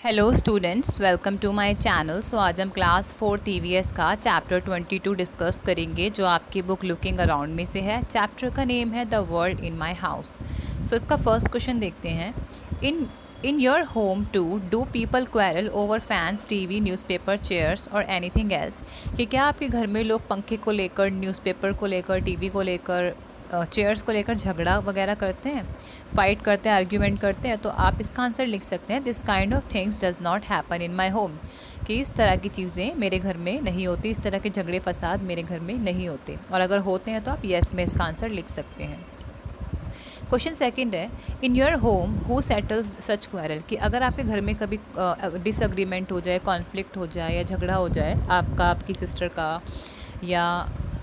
Hello students, welcome to my channel. So आज हम class 4 EVS का चैप्टर 22 डिस्कस करेंगे जो आपकी बुक लुकिंग अराउंड में से है। चैप्टर का नेम है the world in my house. So इसका फर्स्ट क्वेश्चन देखते हैं। In in your home to do people quarrel over fans, TV, newspaper, chairs और एनीथिंग एल्स? कि क्या आपके घर में लोग पंखे को लेकर, न्यूज़पेपर को लेकर, टीवी को लेकर, चेयर्स को लेकर झगड़ा वगैरह करते हैं, फाइट करते हैं, आर्ग्यूमेंट करते हैं? तो आप इसका आंसर लिख सकते हैं, this kind of things does not happen in my home. कि इस तरह की चीज़ें मेरे घर में नहीं होती, इस तरह के झगड़े फसाद मेरे घर में नहीं होते। और अगर होते हैं तो आप येस में इसका आंसर लिख सकते हैं। क्वेश्चन सेकंड है, इन your home who settles such quarrel? कि अगर आपके घर में कभी डिसएग्रीमेंट हो जाए, कॉन्फ्लिक्ट हो जाए या झगड़ा हो जाए आपका आपकी सिस्टर का या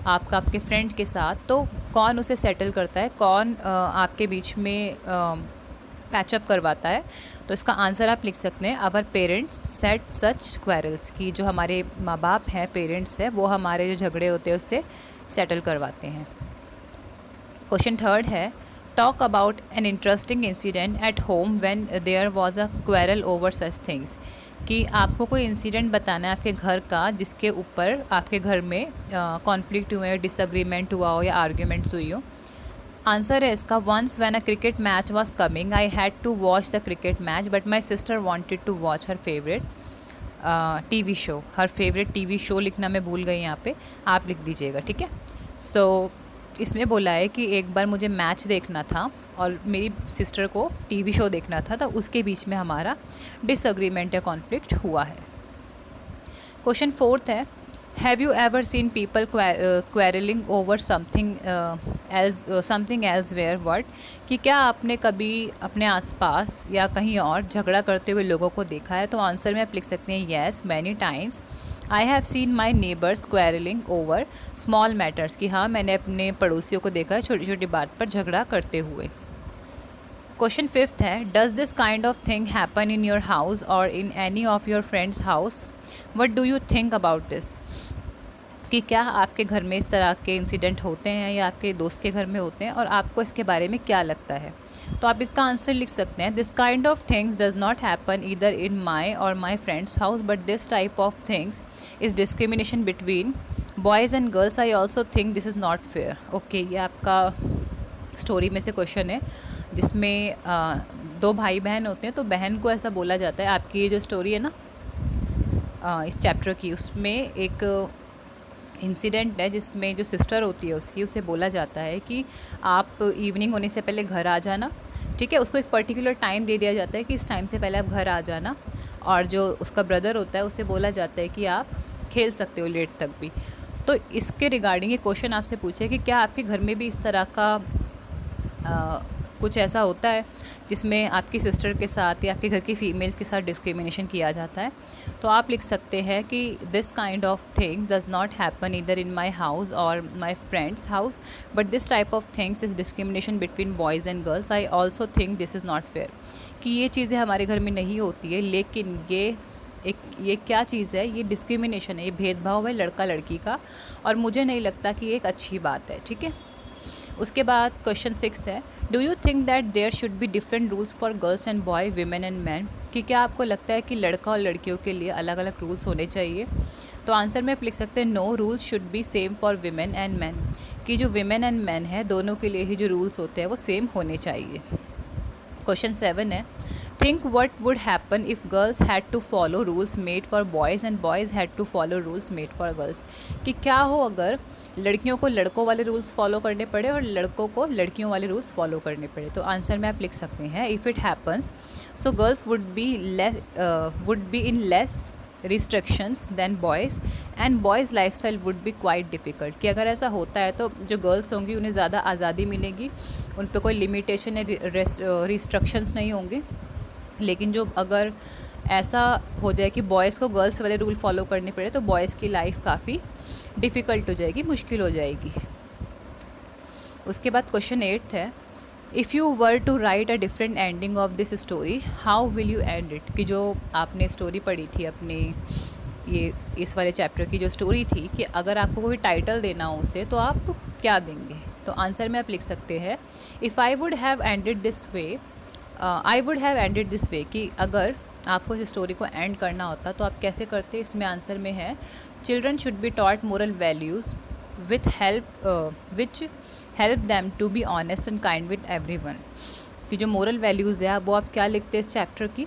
आपका आपके फ्रेंड के साथ, तो कौन उसे सेटल करता है, कौन आपके बीच में पैचअप करवाता है? तो इसका आंसर आप लिख सकते हैं, अवर पेरेंट्स सेट सच क्वेरल्स। की जो हमारे माँ बाप हैं, पेरेंट्स हैं, वो हमारे जो झगड़े होते हैं उससे सेटल करवाते हैं। क्वेश्चन थर्ड है, talk about an interesting incident at home when there was a quarrel over such things. कि आपको कोई इंसिडेंट बताना है आपके घर का जिसके ऊपर आपके घर में कॉन्फ्लिक्ट हुए, डिसएग्रीमेंट हुआ हो या आर्ग्यूमेंट्स हुई हो। आंसर है इसका, once when a cricket match was coming I had to watch the cricket match but my sister wanted to watch her favourite TV show. Her favourite TV show लिखना मैं भूल गई यहाँ पे, आप लिख दीजिएगा, ठीक है। सो इसमें बोला है कि एक बार मुझे मैच देखना था और मेरी सिस्टर को टीवी शो देखना था, तो उसके बीच में हमारा डिसएग्रीमेंट या कॉन्फ्लिक्ट हुआ है। क्वेश्चन फोर्थ है, have you ever seen people quarrelling over something else where world? कि क्या आपने कभी अपने आसपास या कहीं और झगड़ा करते हुए लोगों को देखा है? तो आंसर में आप लिख सकते हैं, yes many times I have seen my neighbours quarrelling over small matters. कि हाँ, मैंने अपने पड़ोसियों को देखा है छोटी छोटी बात पर झगड़ा करते हुए। क्वेश्चन फिफ्थ है, does this kind of thing happen in your house और in any of your friends house? What do you think about this? कि क्या आपके घर में इस तरह के इंसिडेंट होते हैं या आपके दोस्त के घर में होते हैं और आपको इसके बारे में क्या लगता है? तो आप इसका आंसर लिख सकते हैं, this kind of things does not happen either in my और my friends house but this type of things is discrimination between boys and girls. I also think this is not fair. Okay, ये आपका story में से question है जिसमें दो भाई बहन होते हैं, तो बहन को ऐसा बोला जाता है। आपकी ये जो स्टोरी है ना इस चैप्टर की, उसमें एक इंसिडेंट है जिसमें जो सिस्टर होती है उसकी, उसे बोला जाता है कि आप इवनिंग होने से पहले घर आ जाना, ठीक है। उसको एक पर्टिकुलर टाइम दे दिया जाता है कि इस टाइम से पहले आप घर आ जाना। और जो उसका ब्रदर होता है उसे बोला जाता है कि आप खेल सकते हो लेट तक भी। तो इसके रिगार्डिंग ये क्वेश्चन आपसे पूछे कि क्या आपके घर में भी इस तरह का कुछ ऐसा होता है जिसमें आपकी सिस्टर के साथ या आपके घर की फीमेल्स के साथ डिस्क्रिमिनेशन किया जाता है? तो आप लिख सकते हैं कि this kind of thing does not happen either in my house और my friends house but this type of things is discrimination between boys and girls. I also think this is not fair. कि ये चीज़ें हमारे घर में नहीं होती है, लेकिन ये क्या चीज़ है, ये डिस्क्रिमिनेशन है, ये भेदभाव है लड़का लड़की का, और मुझे नहीं लगता कि ये एक अच्छी बात है, ठीक है। उसके बाद क्वेश्चन सिक्स है, do you think that there should be different rules for girls and boy, women and man? कि क्या आपको लगता है कि लड़का और लड़कियों के लिए अलग अलग रूल्स होने चाहिए? तो आंसर में आप लिख सकते हैं, no rules should be same for women and man. कि जो वीमेन एंड मैन है दोनों के लिए ही जो रूल्स होते हैं वो सेम होने चाहिए। क्वेश्चन सेवन है, think what would happen if girls had to follow rules made for boys and boys had to follow rules made for girls? कि क्या हो अगर लड़कियों को लड़कों वाले रूल्स फॉलो करने पड़े और लड़कों को लड़कियों वाले रूल्स फॉलो करने पड़े? तो आंसर में आप लिख सकते हैं, if it happens so girls would be in less restrictions than boys and boys life style would be quite difficult. कि अगर ऐसा होता है तो जो गर्ल्स होंगी उन्हें ज़्यादा आज़ादी मिलेगी, उन पर कोई लिमिटेशन या रिस्ट्रिक्शंस नहीं होंगे। लेकिन जो अगर ऐसा हो जाए कि बॉयज़ को गर्ल्स वाले रूल फॉलो करने पड़े तो बॉयज़ की लाइफ काफ़ी डिफ़िकल्ट हो जाएगी, मुश्किल हो जाएगी। उसके बाद क्वेश्चन एट्थ है, if you were to write a different ending of this story how will you end it? कि जो आपने स्टोरी पढ़ी थी अपने ये इस वाले चैप्टर की जो स्टोरी थी, कि अगर आपको कोई टाइटल देना हो उसे तो आप क्या देंगे? तो आंसर में आप लिख सकते हैं, if I would have ended this way, I would have ended this way. कि अगर आपको इस स्टोरी को एंड करना होता तो आप कैसे करते? इसमें आंसर में है children should be taught moral values which help them to be honest and kind with everyone. कि जो मोरल वैल्यूज़ है वो आप क्या लिखते हैं इस चैप्टर की,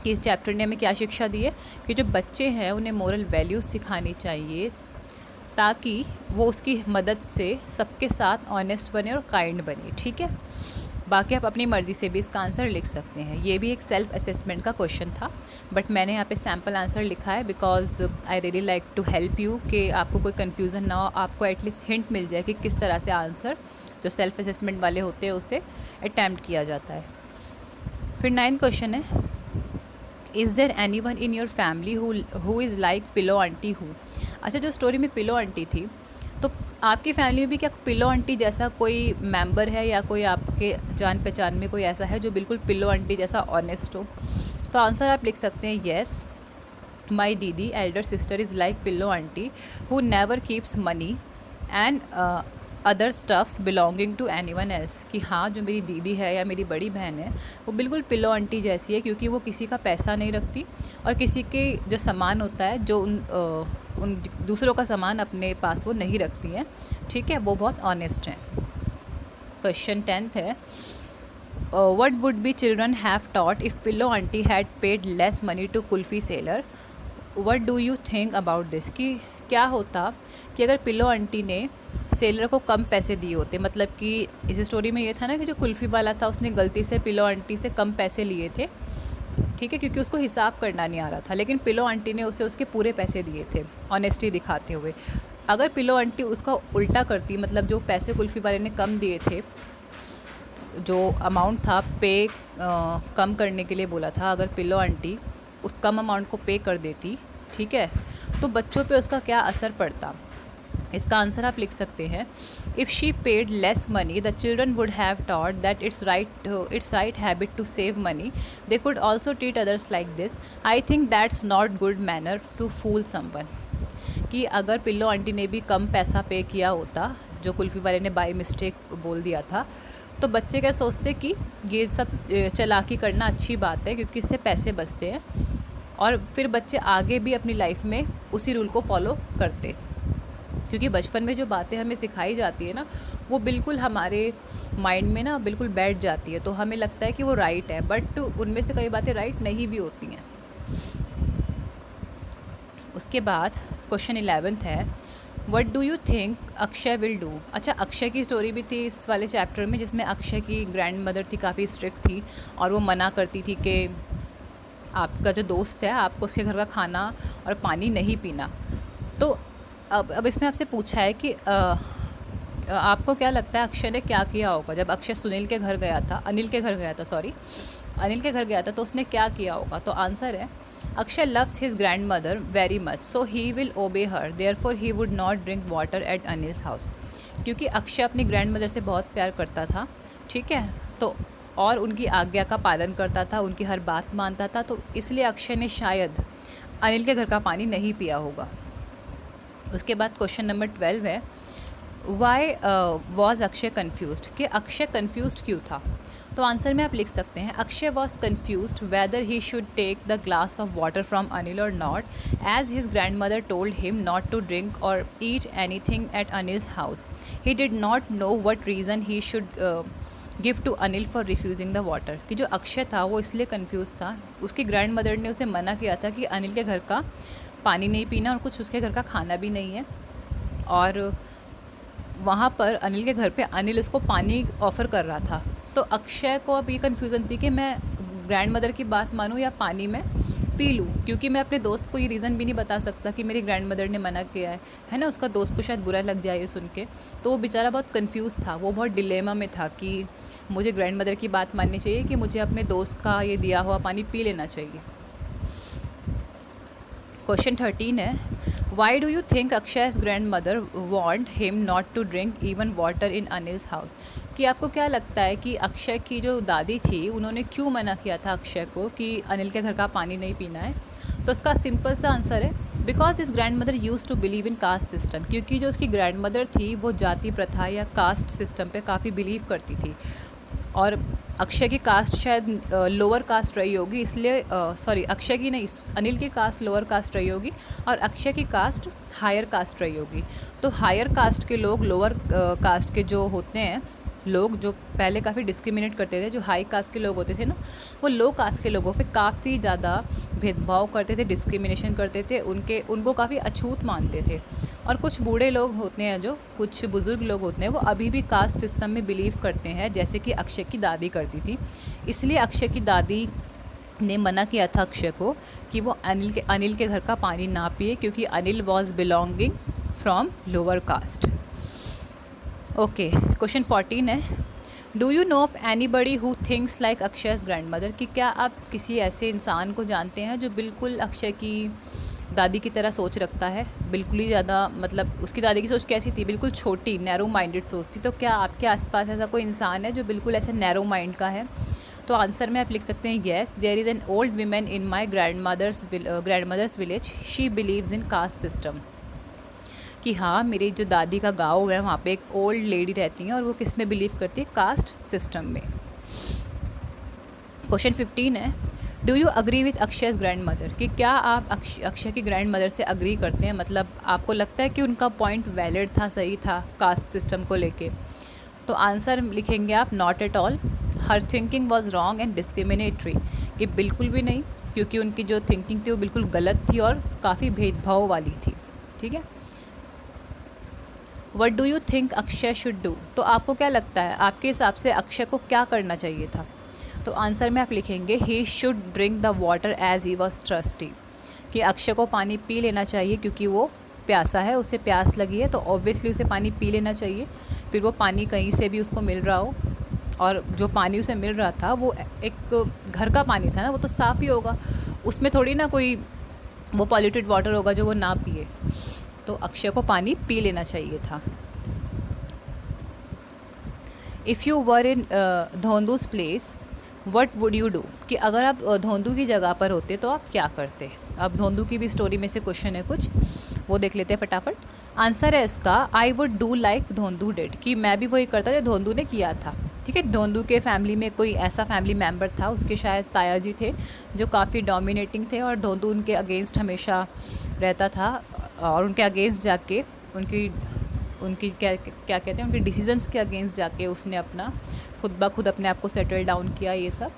कि इस चैप्टर ने हमें क्या शिक्षा दी है कि जो बच्चे हैं उन्हें मोरल वैल्यूज़ सिखानी चाहिए ताकि वो उसकी मदद से सबके साथ ऑनेस्ट बने और काइंड बने। ठीक है, बाकी आप अपनी मर्ज़ी से भी इसका आंसर लिख सकते हैं। ये भी एक सेल्फ असेसमेंट का क्वेश्चन था, बट मैंने यहाँ पे सैम्पल आंसर लिखा है because I really like to help you कि आपको कोई कन्फ्यूज़न ना हो, आपको एटलीस्ट हिंट मिल जाए कि किस तरह से आंसर जो सेल्फ असेसमेंट वाले होते हैं उसे अटैम्प्ट किया जाता है। फिर 9 क्वेश्चन है, is there anyone in your family who is like Pillo aunty who. अच्छा, जो स्टोरी में पिलो आंटी थी, तो आपकी फैमिली में भी क्या पिलो आंटी जैसा कोई मेंबर है या कोई आपके जान पहचान में कोई ऐसा है जो बिल्कुल पिलो आंटी जैसा ऑनेस्ट हो? तो आंसर आप लिख सकते हैं yes, my didi elder sister is like Pillo aunty who never keeps money and other stuffs belonging to anyone else. कि हाँ, जो मेरी दीदी है या मेरी बड़ी बहन है वो बिल्कुल पिलो आंटी जैसी है, क्योंकि वो किसी का पैसा नहीं रखती और किसी के जो सामान होता है जो उन दूसरों का सामान अपने पास वो नहीं रखती हैं। ठीक है, वो बहुत ऑनेस्ट हैं। क्वेश्चन 10 है, what would be children have taught if Pillo aunty had paid less money to kulfi seller, what do you think about this. कि क्या होता कि अगर पिलो आंटी ने सेलर को कम पैसे दिए होते, मतलब कि इस स्टोरी में ये था ना कि जो कुल्फ़ी वाला था उसने गलती से पिलो आंटी से कम पैसे लिए थे। ठीक है, क्योंकि उसको हिसाब करना नहीं आ रहा था, लेकिन पिलो आंटी ने उसे उसके पूरे पैसे दिए थे ऑनेस्टी दिखाते हुए। अगर पिलो आंटी उसका उल्टा करती, मतलब जो पैसे कुल्फ़ी वाले ने कम दिए थे, जो अमाउंट था पे कम करने के लिए बोला था, अगर पिलो आंटी उस कम अमाउंट को पे कर देती, ठीक है, तो बच्चों पे उसका क्या असर पड़ता? इसका आंसर आप लिख सकते हैं, if she paid less money the children would have taught that it's right habit to save money, they could also treat others like this, I think that's not good manner to fool someone. कि अगर pillow aunty ने भी कम पैसा पे किया होता, जो कुल्फ़ी वाले ने बाई मिस्टेक बोल दिया था, तो बच्चे क्या सोचते कि ये सब चालाकी करना अच्छी बात है क्योंकि इससे पैसे बचते हैं, और फिर बच्चे आगे भी अपनी लाइफ में उसी रूल को फॉलो करते। क्योंकि बचपन में जो बातें हमें सिखाई जाती है ना, वो बिल्कुल हमारे माइंड में ना बिल्कुल बैठ जाती है, तो हमें लगता है कि वो राइट है, बट उनमें से कई बातें राइट नहीं भी होती हैं। उसके बाद क्वेश्चन 11 है, what do you think Akshay will do. अच्छा, अक्षय की स्टोरी भी थी इस वाले चैप्टर में, जिसमें अक्षय की ग्रैंड मदर थी, काफ़ी स्ट्रिक्ट थी और वो मना करती थी कि आपका जो दोस्त है आपको उसके घर का खाना और पानी नहीं पीना। तो अब इसमें आपसे पूछा है कि आपको क्या लगता है अक्षय ने क्या किया होगा जब अक्षय अनिल के घर गया था, अनिल के घर गया था, तो उसने क्या किया होगा? तो आंसर है, Akshay loves his grandmother very much so he will obey her, therefore he would not drink water at Anil's house. क्योंकि अक्षय अपनी ग्रैंड मदर से बहुत प्यार करता था, ठीक है, तो और उनकी आज्ञा का पालन करता था, उनकी हर बात मानता था, तो इसलिए अक्षय ने शायद अनिल के घर का पानी नहीं पिया होगा। उसके बाद क्वेश्चन नंबर 12 है, वाई वॉज अक्षय कन्फ्यूज्ड। कि अक्षय कन्फ्यूज्ड क्यों था? तो आंसर में आप लिख सकते हैं, Akshay was confused whether he should take the glass of water from Anil और not, as his grandmother told him not to drink और eat anything at Anil's house. He did not know what reason he should give to Anil for refusing the water. कि जो अक्षय था वो इसलिए confuse था, उसकी grand mother ने उसे मना किया था कि अनिल के घर का पानी नहीं पीना और कुछ उसके घर का खाना भी नहीं है, और वहाँ पर अनिल के घर पे अनिल उसको पानी ऑफ़र कर रहा था। तो अक्षय को अब ये कन्फ्यूज़न थी कि मैं ग्रैंड मदर की बात मानूँ या पानी में पी लूँ, क्योंकि मैं अपने दोस्त को ये रीज़न भी नहीं बता सकता कि मेरी ग्रैंड मदर ने मना किया है ना, उसका दोस्त को शायद बुरा लग जाए ये सुन के। तो वो बेचारा बहुत कंफ्यूज था, वो बहुत डिलेमा में था कि मुझे ग्रैंड मदर की बात माननी चाहिए कि मुझे अपने दोस्त का ये दिया हुआ पानी पी लेना चाहिए। क्वेश्चन 13 है, why do you think Akshay's grandmother want him not to drink even water in Anil's house. कि आपको क्या लगता है कि अक्षय की जो दादी थी उन्होंने क्यों मना किया था अक्षय को कि अनिल के घर का पानी नहीं पीना है? तो उसका सिंपल सा आंसर है, because his grandmother use to believe in caste system. क्योंकि जो उसकी ग्रैंड मदर थी वो जाति प्रथा या कास्ट सिस्टम पे काफ़ी बिलीव करती थी, और अक्षय की कास्ट शायद लोअर कास्ट रही होगी, इसलिए सॉरी अक्षय की नहीं, अनिल की कास्ट लोअर कास्ट रही होगी और अक्षय की कास्ट हायर कास्ट रही होगी। तो हायर कास्ट के लोग लोअर कास्ट के जो होते हैं लोग, जो पहले काफ़ी डिस्क्रिमिनेट करते थे, जो हाई कास्ट के लोग होते थे ना, वो लो कास्ट के लोगों पे काफ़ी ज़्यादा भेदभाव करते थे, डिस्क्रिमिनेशन करते थे, उनको काफ़ी अछूत मानते थे। और कुछ बूढ़े लोग होते हैं, जो कुछ बुज़ुर्ग लोग होते हैं, वो अभी भी कास्ट सिस्टम में बिलीव करते हैं, जैसे कि अक्षय की दादी करती थी। इसलिए अक्षय की दादी ने मना किया था अक्षय को कि वो अनिल के घर का पानी ना पिए, क्योंकि Anil was belonging from lower caste. Okay, question 14 है, do you know of anybody who thinks like Akshay's grandmother? कि क्या आप किसी ऐसे इंसान को जानते हैं जो बिल्कुल अक्षय की दादी की तरह सोच रखता है, बिल्कुल ही ज़्यादा, मतलब उसकी दादी की सोच कैसी थी, बिल्कुल छोटी नैरो माइंडेड सोच थी। तो क्या आपके आसपास ऐसा कोई इंसान है जो बिल्कुल ऐसे नैरो माइंड का है? तो आंसर में आप लिख सकते हैं yes, there is an old women in my grandmother's village, she believes in caste system. कि हाँ, मेरी जो दादी का गाँव है वहाँ पे एक ओल्ड लेडी रहती हैं और वो किस में बिलीव करती है, कास्ट सिस्टम में। क्वेश्चन 15 है, do you agree with Akshay's grandmother? कि क्या आप अक्षय की ग्रैंड मदर से अग्री करते हैं, मतलब आपको लगता है कि उनका पॉइंट वैलिड था, सही था कास्ट सिस्टम को लेके? तो आंसर लिखेंगे आप not at all, her thinking was wrong and discriminatory. कि बिल्कुल भी नहीं, क्योंकि उनकी जो थिंकिंग थी वो बिल्कुल गलत थी और काफ़ी भेदभाव वाली थी। ठीक है। What do you think Akshay should do? तो आपको क्या लगता है, आपके हिसाब से अक्षय को क्या करना चाहिए था? तो आंसर में आप लिखेंगे he should drink the water as he was thirsty. कि अक्षय को पानी पी लेना चाहिए क्योंकि वो प्यासा है, उसे प्यास लगी है, तो ऑब्वियसली उसे पानी पी लेना चाहिए। फिर वो पानी कहीं से भी उसको मिल रहा हो, और जो पानी उसे मिल रहा था वो एक घर का पानी था ना, वो तो साफ़ ही होगा, उसमें थोड़ी ना कोई वो पॉल्यूटेड वाटर होगा जो वो ना पिए। तो अक्षय को पानी पी लेना चाहिए था। If you were in Dhondu's place what would you do? कि अगर आप धोंदू की जगह पर होते तो आप क्या करते? अब धोंदू की भी स्टोरी में से क्वेश्चन है कुछ, वो देख लेते हैं फटाफट। आंसर है इसका I would do like धोंदू did, कि मैं भी वही करता जो धोंदू ने किया था। ठीक है, धोंदू के फैमिली में कोई ऐसा फैमिली मेम्बर था, उसके शायद ताया जी थे जो काफ़ी डोमिनेटिंग थे, और धोंदू उनके अगेंस्ट हमेशा रहता था, और उनके अगेंस्ट जाके उनकी क्या क्या कहते हैं, उनके डिसीजंस के अगेंस्ट जाके उसने अपना खुद ब खुद अपने आप को सेटल डाउन किया, ये सब।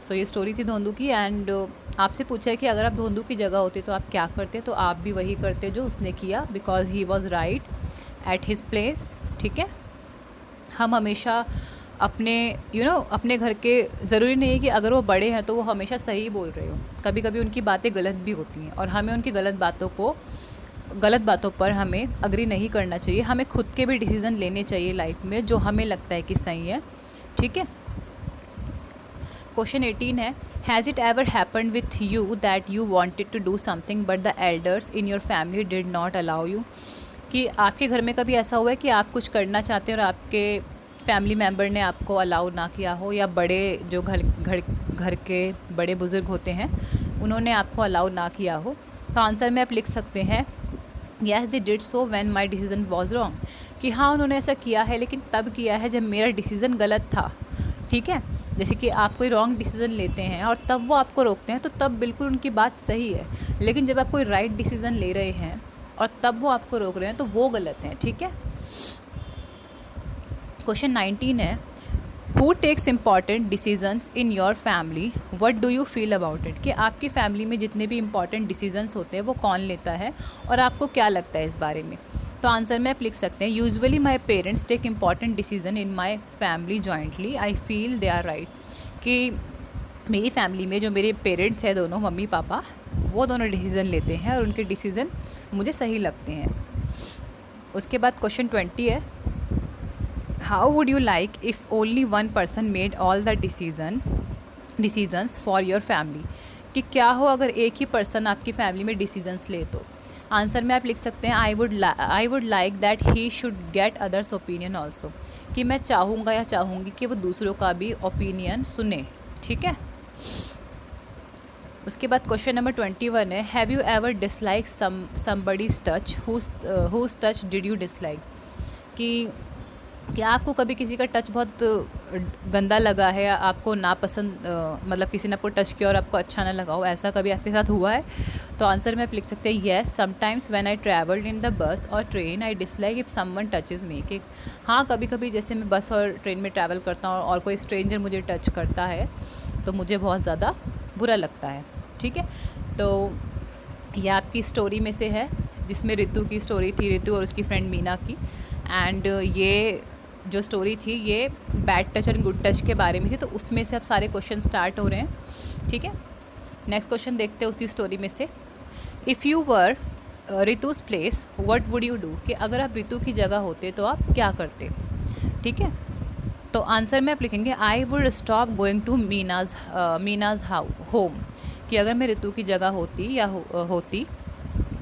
सो ये स्टोरी थी धोंदू की। एंड आपसे पूछा है कि अगर आप धोंदू की जगह होते तो आप क्या करते? तो आप भी वही करते जो उसने किया, because he was right at his place. ठीक है, हम हमेशा अपने अपने घर के, ज़रूरी नहीं है कि अगर वो बड़े हैं तो वो हमेशा सही बोल रहे हो, कभी कभी उनकी बातें गलत भी होती हैं, और हमें उनकी गलत बातों पर हमें अग्री नहीं करना चाहिए। हमें खुद के भी डिसीज़न लेने चाहिए लाइफ में जो हमें लगता है कि सही है। ठीक है। क्वेश्चन 18 है, has it ever happened with you that you wanted to do something but the elders in your family did not allow you? कि आपके घर में कभी ऐसा हुआ है कि आप कुछ करना चाहते हैं और आपके फैमिली मेम्बर ने आपको अलाउ ना किया हो, या बड़े जो घर के बड़े बुज़ुर्ग होते हैं उन्होंने आपको अलाउ ना किया हो? तो आंसर में आप लिख सकते हैं yes they did so when my decision was wrong. कि हाँ, उन्होंने ऐसा किया है, लेकिन तब किया है जब मेरा डिसीज़न गलत था। ठीक है, जैसे कि आप कोई रॉन्ग डिसीज़न लेते हैं और तब वो आपको रोकते हैं, तो तब बिल्कुल उनकी बात सही है। लेकिन जब आप कोई राइट डिसीज़न ले रहे हैं और तब वो आपको रोक रहे हैं, तो वो गलत है। ठीक है। क्वेश्चन 19 है, who takes important decisions in your family, what do you feel about it? कि आपकी फैमिली में जितने भी इंपॉर्टेंट डिसीजंस होते हैं वो कौन लेता है और आपको क्या लगता है इस बारे में? तो आंसर में आप लिख सकते हैं usually my parents take important decision in my family jointly, I feel they are right. कि मेरी फैमिली में जो मेरे पेरेंट्स हैं दोनों, मम्मी पापा, वो दोनों डिसीज़न लेते हैं और उनके डिसीज़न मुझे सही लगते हैं। उसके बाद क्वेश्चन 20 है, how would you like if only one person made all the decisions for your family? कि क्या हो अगर एक ही पर्सन आपकी फैमिली में डिसीजंस ले? तो आंसर में आप लिख सकते हैं I would like that he should get others opinion also. कि मैं चाहूँगा या चाहूँगी कि वो दूसरों का भी ओपिनियन सुने। ठीक है। उसके बाद क्वेश्चन नंबर 21 है, have you ever dislike somebody's touch, whose touch did you dislike? कि कि आपको कभी किसी का टच बहुत गंदा लगा है या आपको नापसंद मतलब किसी ने आपको टच किया और आपको अच्छा ना लगा हो, ऐसा कभी आपके साथ हुआ है? तो आंसर में आप लिख सकते हैं yes sometimes when I travelled in the bus और train I dislike if someone touches me. कि हाँ, कभी कभी जैसे मैं बस और ट्रेन में ट्रैवल करता हूँ और कोई स्ट्रेंजर मुझे टच करता है तो मुझे बहुत ज़्यादा बुरा लगता है। ठीक है, तो यह आपकी स्टोरी में से है जिसमें ऋतु की स्टोरी थी, ऋतु और उसकी फ्रेंड मीना की। एंड ये जो स्टोरी थी ये बैड टच और गुड टच के बारे में थी, तो उसमें से अब सारे क्वेश्चन स्टार्ट हो रहे हैं। ठीक है, नेक्स्ट क्वेश्चन देखते हैं उसी स्टोरी में से। If you were Ritu's place what would you do? कि अगर आप ऋतु की जगह होते तो आप क्या करते? ठीक है, तो आंसर में आप लिखेंगे I would stop going to Meena's home. कि अगर मैं ऋतु की जगह होती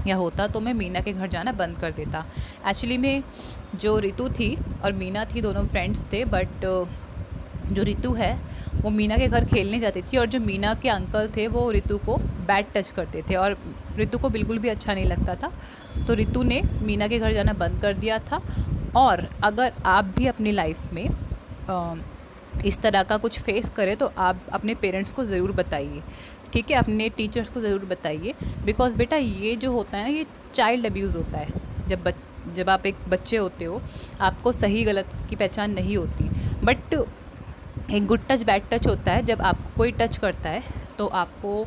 या होता तो मैं मीना के घर जाना बंद कर देता। एक्चुअली में जो ऋतु थी और मीना थी दोनों फ्रेंड्स थे, बट जो ऋतु है वो मीना के घर खेलने जाती थी और जो मीना के अंकल थे वो ऋतु को बैड टच करते थे और ऋतु को बिल्कुल भी अच्छा नहीं लगता था। तो ऋतु ने मीना के घर जाना बंद कर दिया था। और अगर आप भी अपनी लाइफ में इस तरह का कुछ फेस करें तो आप अपने पेरेंट्स को ज़रूर बताइए। ठीक है, अपने टीचर्स को ज़रूर बताइए, बिकॉज़ बेटा ये जो होता है ना ये चाइल्ड अब्यूज़ होता है। जब आप एक बच्चे होते हो आपको सही गलत की पहचान नहीं होती, बट एक गुड टच बैड टच होता है। जब आपको कोई टच करता है तो आपको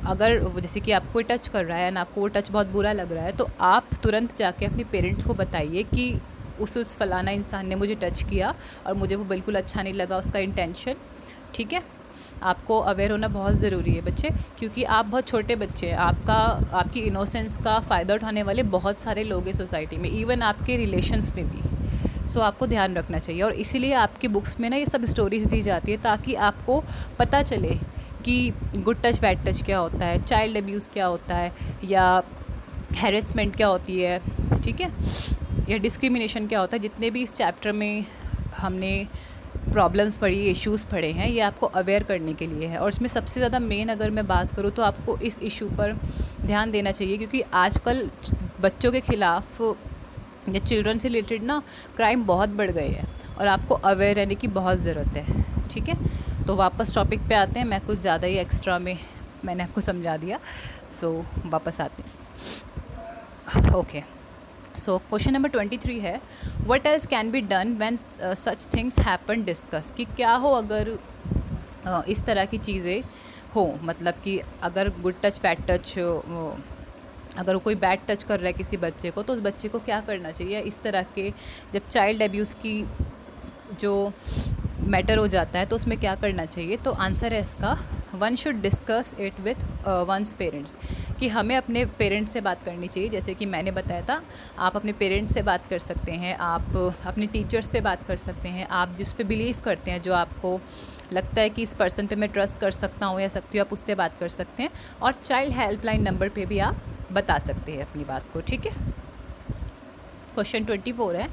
अगर जैसे कि आपको कोई टच कर रहा है एंड आपको वो टच बहुत बुरा लग रहा है तो आप तुरंत जाके अपने पेरेंट्स को बताइए कि उस फलाना इंसान ने मुझे टच किया और मुझे वो बिल्कुल अच्छा नहीं लगा उसका इंटेंशन। ठीक है, आपको अवेयर होना बहुत ज़रूरी है बच्चे, क्योंकि आप बहुत छोटे बच्चे हैं। आपकी इनोसेंस का फ़ायदा उठाने वाले बहुत सारे लोग हैं सोसाइटी में, इवन आपके रिलेशंस में भी। सो आपको ध्यान रखना चाहिए और इसीलिए आपकी बुक्स में ना ये सब स्टोरीज़ दी जाती है ताकि आपको पता चले कि गुड टच बैड टच क्या होता है, चाइल्ड अब्यूज़ क्या होता है, या हैरेसमेंट क्या होती है। ठीक है, या डिस्क्रिमिनेशन क्या होता है। जितने भी इस चैप्टर में हमने प्रॉब्लम्स पढ़ी, इश्यूज़ पढ़े हैं, ये आपको अवेयर करने के लिए है। और इसमें सबसे ज़्यादा मेन अगर मैं बात करूँ तो आपको इस इशू पर ध्यान देना चाहिए, क्योंकि आजकल बच्चों के ख़िलाफ़ या चिल्ड्रन से रिलेटेड ना क्राइम बहुत बढ़ गए हैं और आपको अवेयर रहने की बहुत ज़रूरत है। ठीक है, तो वापस टॉपिक पे आते हैं। मैं कुछ ज़्यादा ही एक्स्ट्रा में मैंने आपको समझा दिया, सो वापस आते हैं। ओके, सो क्वेश्चन नंबर 23 है what else can be done when such things happen discuss. कि क्या हो अगर इस तरह की चीज़ें हो, मतलब कि अगर गुड टच बैड टच, अगर कोई बैड टच कर रहा है किसी बच्चे को तो उस बच्चे को क्या करना चाहिए। इस तरह के जब चाइल्ड अब्यूज़ की जो मैटर हो जाता है तो उसमें क्या करना चाहिए। तो आंसर है इसका one should discuss it with one's parents. कि हमें अपने पेरेंट्स से बात करनी चाहिए। जैसे कि मैंने बताया था, आप अपने पेरेंट्स से बात कर सकते हैं, आप अपने टीचर्स से बात कर सकते हैं, आप जिस पे बिलीव करते हैं, जो आपको लगता है कि इस पर्सन पे मैं ट्रस्ट कर सकता हूँ या सकती हूँ, आप उससे बात कर सकते हैं। और चाइल्ड हेल्पलाइन नंबर पे भी आप बता सकते हैं अपनी बात को। ठीक है, क्वेश्चन 24 है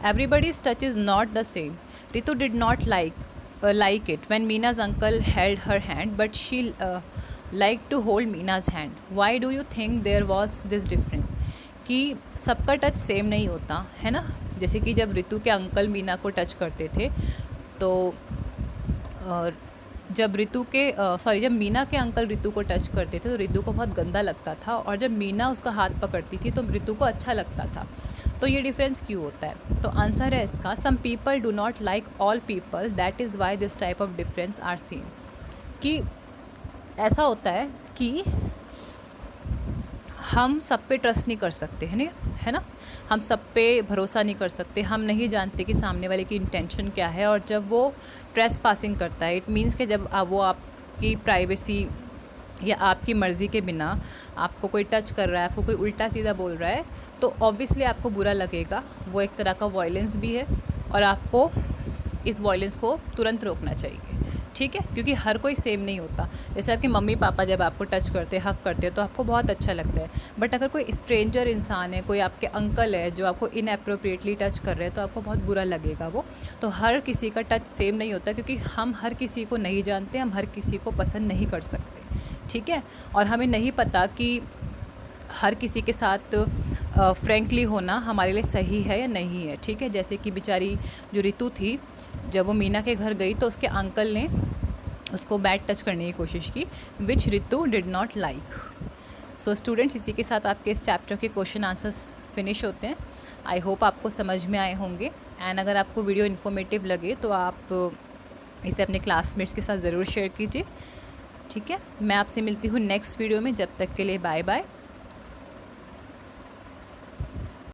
everybody's touch is not the same. Ritu did not like it when Meena's uncle held her hand, but she liked to hold Meena's hand. Why do you think there was this difference? कि सबका touch same नहीं होता है ना। जैसे कि जब रितु के अंकल मीना को टच करते थे तो जब मीना के अंकल रितु को टच करते थे तो रितु को बहुत गंदा लगता था, और जब मीना उसका हाथ पकड़ती थी तो रितु को अच्छा लगता था। तो ये डिफरेंस क्यों होता है? तो आंसर है इसका some people do not like all people, that is why this type of difference are seen. कि ऐसा होता है कि हम सब पे ट्रस्ट नहीं कर सकते है ना, हम सब पे भरोसा नहीं कर सकते। हम नहीं जानते कि सामने वाले की इंटेंशन क्या है, और जब वो ट्रेस पासिंग करता है, इट मीन्स कि जब वो आपकी प्राइवेसी या आपकी मर्ज़ी के बिना आपको कोई टच कर रहा है, आपको कोई उल्टा सीधा बोल रहा है, तो ऑब्वियसली आपको बुरा लगेगा। वो एक तरह का वॉयलेंस भी है और आपको इस वॉयलेंस को तुरंत रोकना चाहिए। ठीक है, क्योंकि हर कोई सेम नहीं होता। जैसे आपके मम्मी पापा जब आपको टच करते, हक करते हैं तो आपको बहुत अच्छा लगता है, बट अगर कोई स्ट्रेंजर इंसान है, कोई आपके अंकल है जो आपको इनअप्रोप्रिएटली टच कर रहे हैं तो आपको बहुत बुरा लगेगा वो। तो हर किसी का टच सेम नहीं होता, क्योंकि हम हर किसी को नहीं जानते, हम हर किसी को पसंद नहीं कर सकते। ठीक है, और हमें नहीं पता कि हर किसी के साथ फ्रैंकली होना हमारे लिए सही है या नहीं है, ठीक है। जैसे कि बेचारी जो रितु थी, जब वो मीना के घर गई तो उसके अंकल ने उसको बैड टच करने की कोशिश की, which Ritu did not like. So students, इसी के साथ आपके इस चैप्टर के क्वेश्चन आंसर्स फिनिश होते हैं। आई होप आपको समझ में आए होंगे, एंड अगर आपको वीडियो इन्फॉर्मेटिव लगे तो आप इसे अपने क्लासमेट्स के साथ ज़रूर शेयर कीजिए, ठीक है। मैं आपसे मिलती हूँ नेक्स्ट वीडियो में, जब तक के लिए बाय बाय।